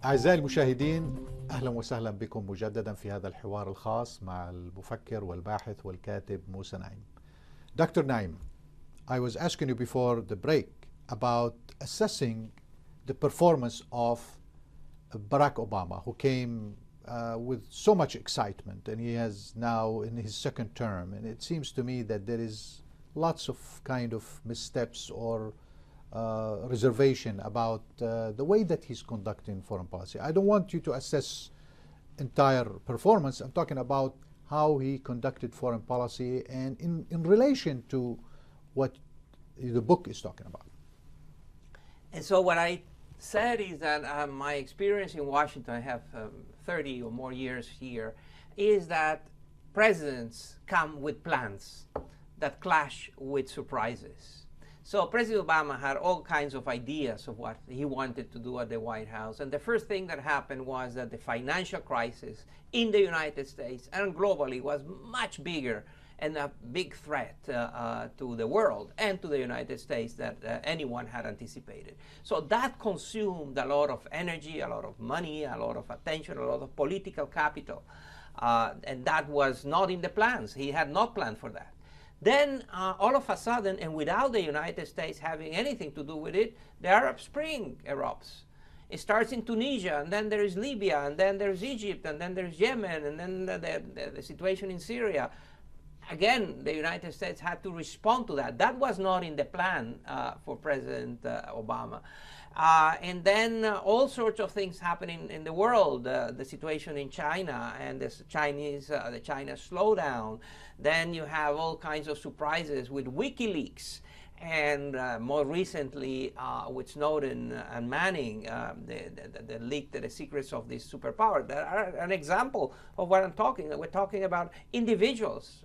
أعزائي المشاهدين، أهلا وسهلا بكم مجددا في هذا الحوار الخاص مع المفكر والباحث والكاتب موسى نعيم. Dr. Naim, I was asking you before the break about assessing the performance of Barack Obama, who came with so much excitement, and he has now in his second term, and it seems to me that there is lots of kind of missteps or reservation about the way that he's conducting foreign policy. I don't want you to assess entire performance. I'm talking about how he conducted foreign policy and in relation to what the book is talking about. And so what I said is that my experience in Washington, I have 30 or more years here, is that presidents come with plans that clash with surprises. So President Obama had all kinds of ideas of what he wanted to do at the White House. And the first thing that happened was that the financial crisis in the United States and globally was much bigger and a big threat to the world and to the United States that anyone had anticipated. So that consumed a lot of energy, a lot of money, a lot of attention, a lot of political capital. And that was not in the plans. He had not planned for that. Then all of a sudden, and without the United States having anything to do with it, the Arab Spring erupts. It starts in Tunisia, and then there is Libya, and then there's Egypt, and then there's Yemen, and then the situation in Syria. Again, the United States had to respond to that. That was not in the plan for President Obama. And then all sorts of things happening in the world, the situation in China and the China slowdown. Then you have all kinds of surprises with WikiLeaks. And more recently, with Snowden and Manning, the leak, the secrets of this superpower. That are an example of what I'm talking. We're talking about individuals.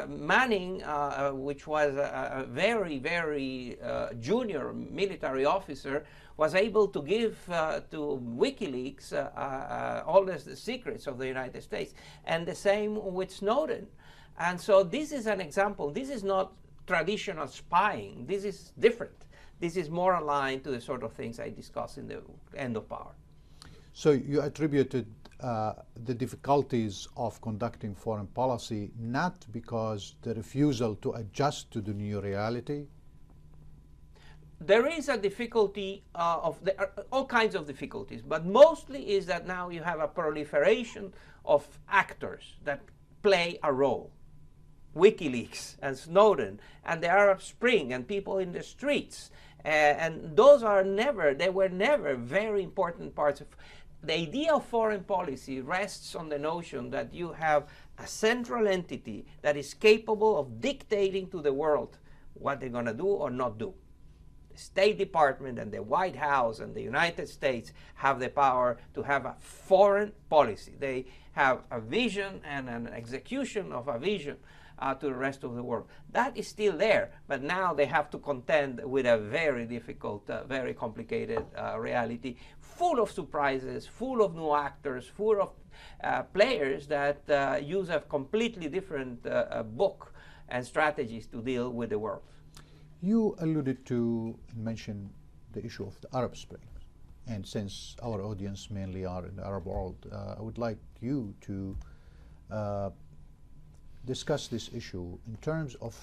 Manning, which was a very, very junior military officer, was able to give to WikiLeaks all the secrets of the United States. And the same with Snowden. And so this is an example. This is not traditional spying. This is different. This is more aligned to the sort of things I discussed in the End of Power. So you attributed the difficulties of conducting foreign policy not because the refusal to adjust to the new reality? There is a difficulty all kinds of difficulties, but mostly is that now you have a proliferation of actors that play a role. WikiLeaks and Snowden and the Arab Spring and people in the streets. And those are they were never very important parts of. The idea of foreign policy rests on the notion that you have a central entity that is capable of dictating to the world what they're going to do or not do. The State Department and the White House and the United States have the power to have a foreign policy. They have a vision and an execution of a vision to the rest of the world. That is still there, but now they have to contend with a very difficult, very complicated reality, full of surprises, full of new actors, full of players that use a completely different book and strategies to deal with the world. You alluded to and mentioned the issue of the Arab Spring. And since our audience mainly are in the Arab world, I would like you to discuss this issue in terms of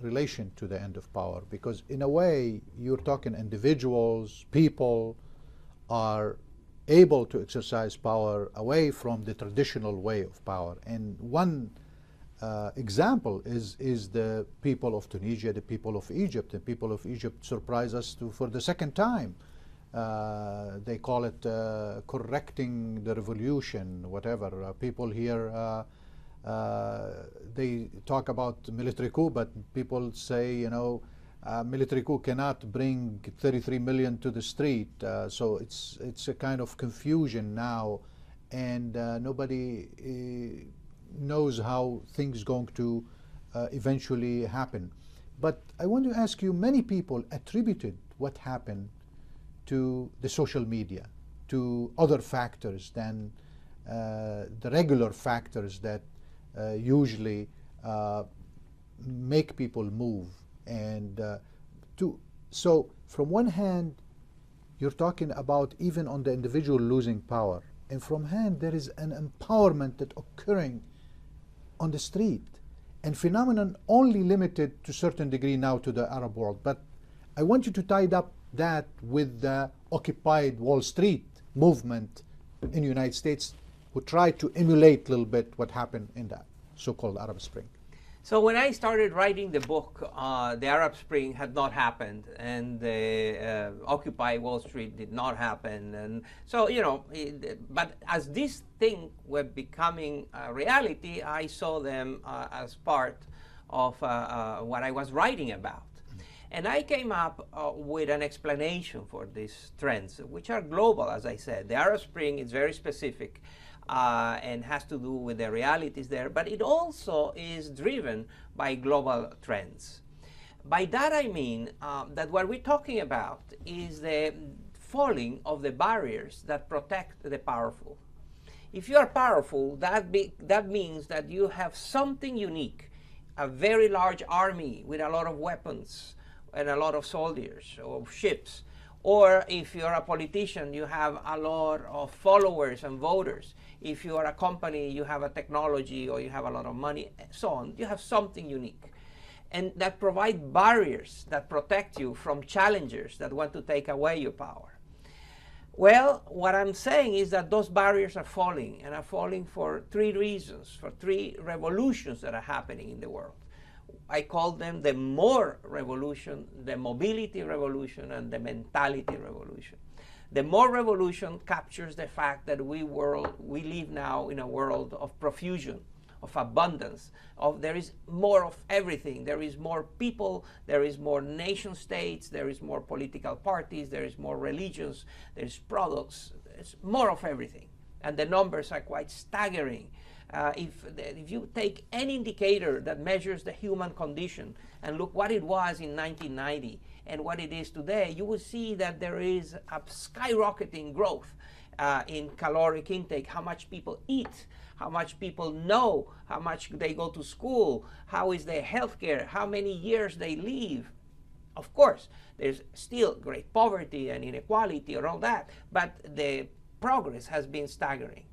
relation to the end of power, because in a way you're talking individuals, people are able to exercise power away from the traditional way of power. And one example is the people of Tunisia, the people of Egypt. The people of Egypt surprise us for the second time. They call it correcting the revolution, whatever. People here they talk about military coup, but people say, military coup cannot bring 33 million to the street. So it's a kind of confusion now, and nobody knows how things going to eventually happen. But I want to ask you, many people attributed what happened to the social media, to other factors than the regular factors that usually make people move. And so from one hand, you're talking about even on the individual losing power. And from hand, there is an empowerment that occurring on the street, and phenomenon only limited to a certain degree now to the Arab world. But I want you to tie up that with the Occupy Wall Street movement in the United States, who tried to emulate a little bit what happened in the so-called Arab Spring. So when I started writing the book, the Arab Spring had not happened, and the Occupy Wall Street did not happen. And so, you know, but as these things were becoming a reality, I saw them as part of what I was writing about. And I came up with an explanation for these trends, which are global, as I said. The Arab Spring is very specific. And has to do with the realities there, but it also is driven by global trends. By that I mean that what we're talking about is the falling of the barriers that protect the powerful. If you are powerful, that means that you have something unique, a very large army with a lot of weapons and a lot of soldiers or ships. Or if you're a politician, you have a lot of followers and voters. If you are a company, you have a technology or you have a lot of money, so on. You have something unique. And that provide barriers that protect you from challengers that want to take away your power. Well, what I'm saying is that those barriers are falling, and are falling for three reasons, for three revolutions that are happening in the world. I call them the more revolution, the mobility revolution, and the mentality revolution. The more revolution captures the fact that we live now in a world of profusion, of abundance, there is more of everything. There is more people, there is more nation states, there is more political parties, there is more religions, there is products, it's more of everything. And the numbers are quite staggering. If you take any indicator that measures the human condition and look what it was in 1990 and what it is today, you will see that there is a skyrocketing growth in caloric intake, how much people eat, how much people know, how much they go to school, how is their healthcare, how many years they live. Of course, there's still great poverty and inequality and all that, but the progress has been staggering.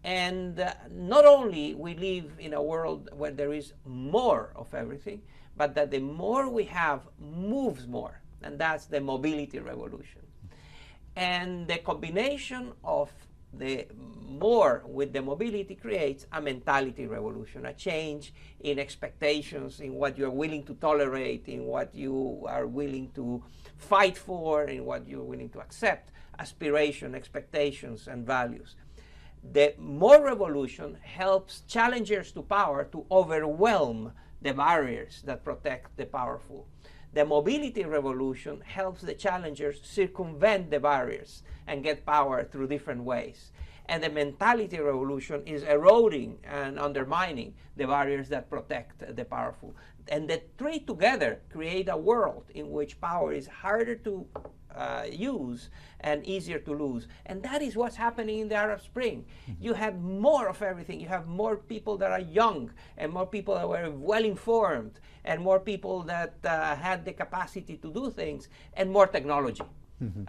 And not only we live in a world where there is more of everything, but that the more we have moves more, and that's the mobility revolution. And the combination of the more with the mobility creates a mentality revolution, a change in expectations, in what you're willing to tolerate, in what you are willing to fight for, in what you're willing to accept, aspiration, expectations, and values. The more revolution helps challengers to power to overwhelm the barriers that protect the powerful. The mobility revolution helps the challengers circumvent the barriers and get power through different ways. And the mentality revolution is eroding and undermining the barriers that protect the powerful. And the three together create a world in which power is harder to use and easier to lose. And that is what's happening in the Arab Spring. You have more of everything. You have more people that are young, and more people that were well informed, and more people that had the capacity to do things, and more technology.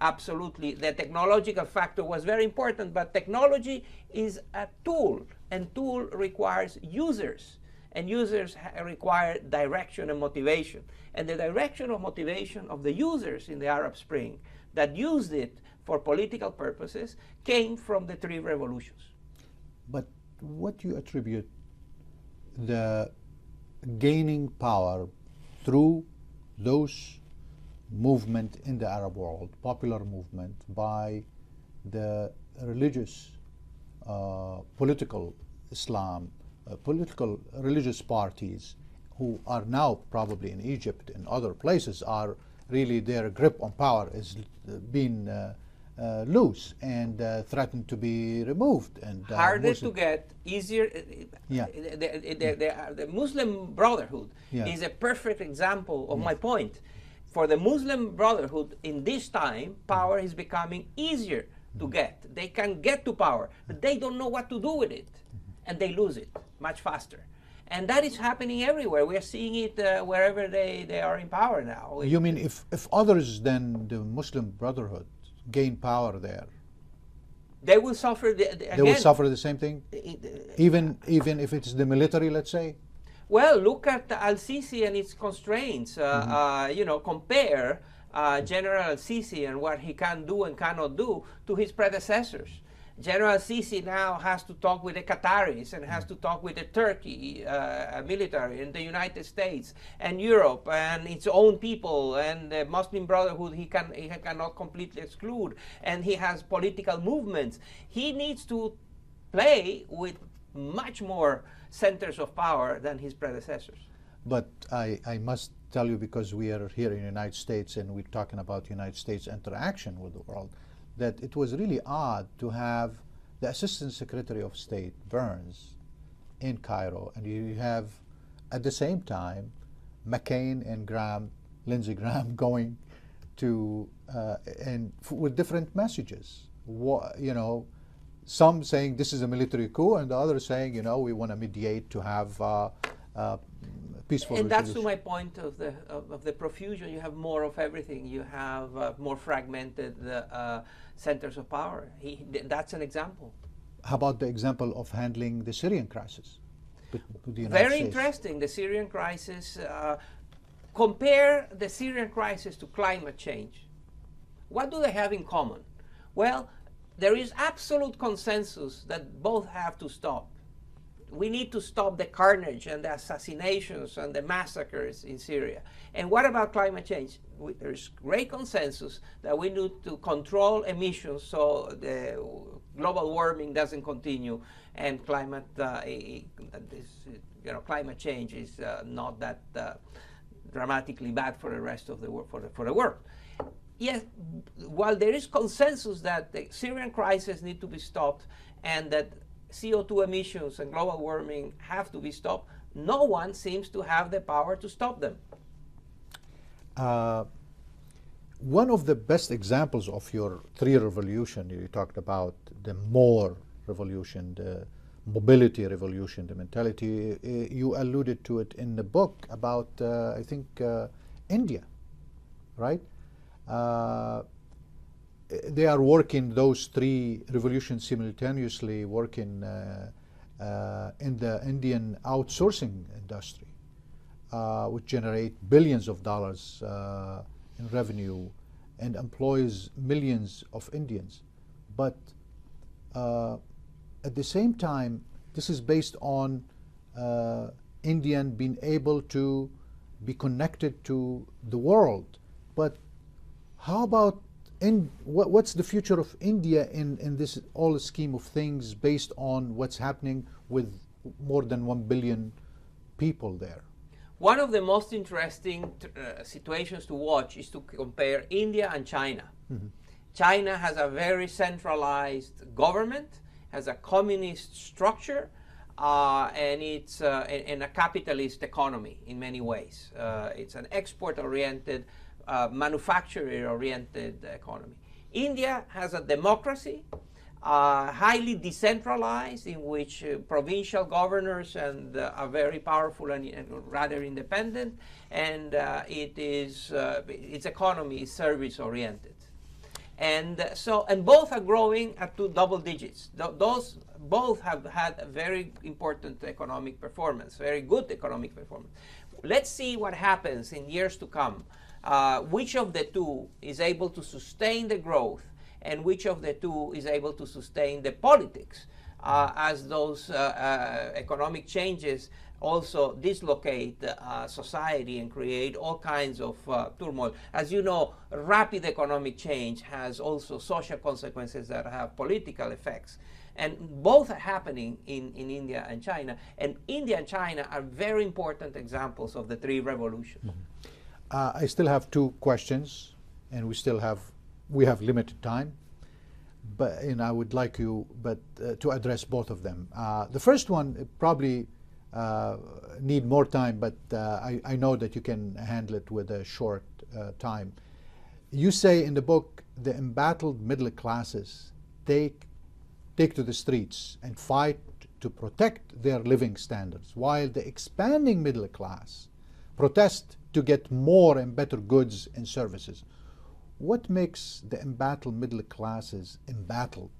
Absolutely. The technological factor was very important, but technology is a tool, and tool requires users. And users require direction and motivation. And the direction of motivation of the users in the Arab Spring that used it for political purposes came from the three revolutions. But what do you attribute the gaining power through those movement in the Arab world, popular movement, by the religious, political Islam, political religious parties who are now probably in Egypt and other places are really their grip on power is being loose and threatened to be removed and harder to get, easier. The Muslim Brotherhood is a perfect example of my point. For the Muslim Brotherhood in this time, power is becoming easier to get. They can get to power, but they don't know what to do with it, and they lose it much faster. And that is happening everywhere. We are seeing it wherever they are in power now. You mean if others than the Muslim Brotherhood gain power there, they will suffer they will suffer the same thing, even if it's the military, let's say. Well, look at al-Sisi and its constraints. You know, compare General al-Sisi and what he can do and cannot do to his predecessors. General al-Sisi now has to talk with the Qataris and has to talk with the Turkey military and the United States and Europe and its own people and the Muslim Brotherhood he cannot completely exclude. And he has political movements. He needs to play with much more centers of power than his predecessors. But I must tell you, because we are here in the United States and we're talking about United States interaction with the world, that it was really odd to have the Assistant Secretary of State, Burns, in Cairo, and you have, at the same time, McCain and Lindsey Graham going to, with different messages. You know, some saying this is a military coup, and the others saying, you know, we want to mediate to have peaceful and resolution. that's to my point of the profusion. You have more of everything. You have more fragmented centers of power. That's an example. How about the example of handling the Syrian crisis? With the United Very States? interesting. The Syrian crisis. Compare the Syrian crisis to climate change. What do they have in common? Well, there is absolute consensus that both have to stop. We need to stop the carnage and the assassinations and the massacres in Syria. And what about climate change? There's great consensus that we need to control emissions so the global warming doesn't continue, and climate climate change is not that dramatically bad for the rest of the world, for the world. Yes, while there is consensus that the Syrian crisis need to be stopped and that CO2 emissions and global warming have to be stopped, no one seems to have the power to stop them. One of the best examples of your three revolution, you talked about the more revolution, the mobility revolution, the mentality, you alluded to it in the book about, I think, India, right? They are working those three revolutions simultaneously, working in the Indian outsourcing industry, which generate billions of dollars in revenue and employs millions of Indians. But at the same time, this is based on Indian being able to be connected to the world. But how about what's the future of India in this whole scheme of things based on what's happening with more than 1 billion people there? One of the most interesting situations to watch is to compare India and China. Mm-hmm. China has a very centralized government, has a communist structure, and it's in a capitalist economy in many ways. It's an export-oriented, manufacturing-oriented economy. India has a democracy, highly decentralized, in which provincial governors and are very powerful and rather independent, and its economy is service-oriented. And both are growing at double digits. Those both have had a very important economic performance, very good economic performance. Let's see what happens in years to come. Which of the two is able to sustain the growth, and which of the two is able to sustain the politics as those economic changes also dislocate society and create all kinds of turmoil. As you know, rapid economic change has also social consequences that have political effects. And both are happening in India and China. And India and China are very important examples of the three revolutions. Mm-hmm. I still have two questions, and we have limited time, and I would like you to address both of them. The first one probably need more time, but I know that you can handle it with a short time. You say in the book the embattled middle classes take to the streets and fight to protect their living standards, while the expanding middle class protest to get more and better goods and services. what makes the embattled middle classes embattled,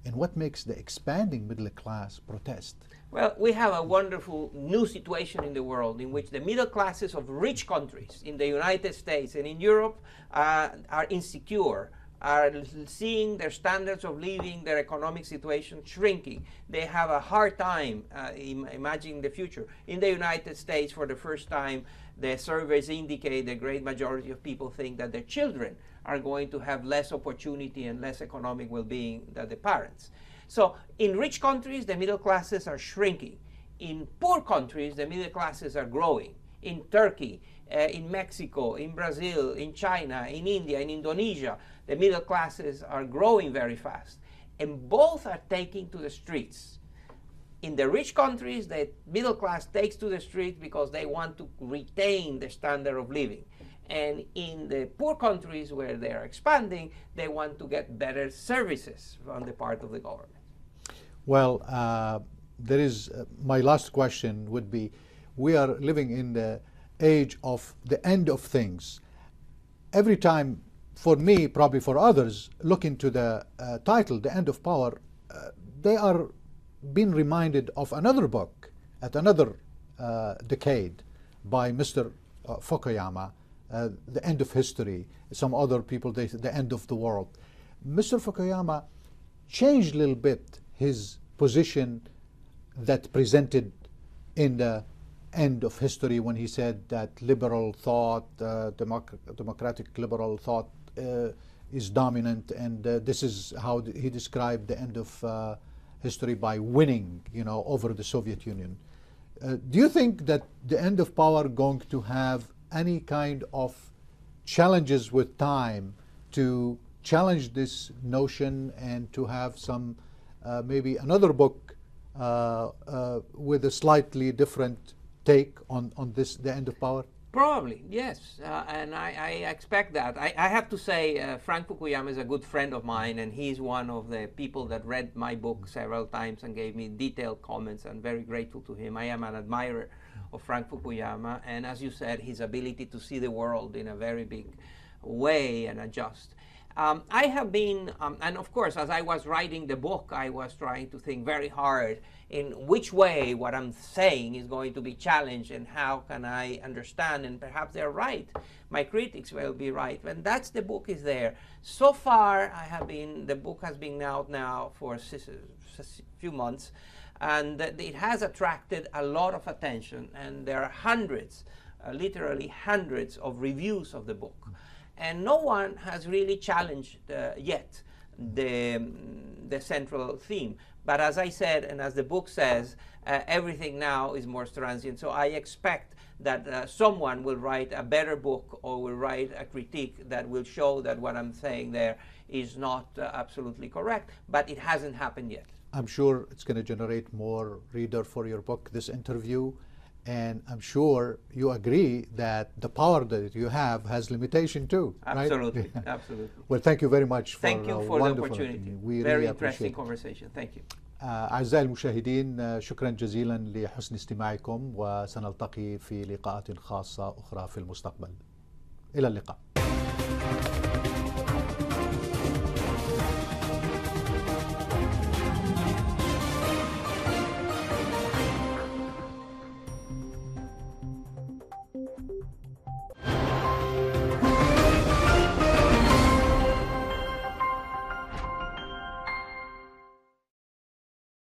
and what makes the expanding middle class protest? Well, we have a wonderful new situation in the world in which the middle classes of rich countries in the United States and in Europe are insecure, are seeing their standards of living, their economic situation shrinking. They have a hard time imagining the future. In the United States, for the first time, the surveys indicate the great majority of people think that their children are going to have less opportunity and less economic well-being than the parents. So in rich countries, the middle classes are shrinking. In poor countries, the middle classes are growing. In Turkey, in Mexico, in Brazil, in China, in India, in Indonesia, the middle classes are growing very fast. And both are taking to the streets. In the rich countries, the middle class takes to the streets because they want to retain the standard of living. And in the poor countries where they are expanding, they want to get better services on the part of the government. Well, there is my last question would be, we are living in the age of the end of things. Every time, for me, probably for others, look into the title, The End of Power, they are being reminded of another book at another decade by Mr. Fukuyama, The End of History. Some other people, they say The End of the World. Mr. Fukuyama changed a little bit his position that presented in the end of history when he said that liberal thought, democratic liberal thought is dominant, and this is how he described the end of history by winning, over the Soviet Union. Do you think that the end of power going to have any kind of challenges with time to challenge this notion and to have some maybe another book with a slightly different take on this, the end of power? Probably, yes, and I expect that. I have to say, Frank Fukuyama is a good friend of mine, and he's one of the people that read my book several times and gave me detailed comments. I'm very grateful to him. I am an admirer of Frank Fukuyama, and as you said, his ability to see the world in a very big way and adjust. I have been, and of course, as I was writing the book, I was trying to think very hard in which way what I'm saying is going to be challenged and how can I understand, and perhaps they're right. My critics will be right. And that's the book is there. So far, the book has been out now for a few months, and it has attracted a lot of attention, and there are hundreds, literally hundreds of reviews of the book. And no one has really challenged yet the central theme. But as I said, and as the book says, everything now is more transient. So I expect that someone will write a better book or will write a critique that will show that what I'm saying there is not absolutely correct, but it hasn't happened yet. I'm sure it's going to generate more reader for your book, this interview. And I'm sure you agree that the power that you have has limitation too, absolutely, right? Absolutely. Well, thank you very much for thank you for the opportunity. We very really interesting conversation. Thank you. أعزائي المشاهدين، شكرا جزيلا لحسن استماعكم، وسنلتقي في لقاءات خاصة أخرى في المستقبل. إلى اللقاء.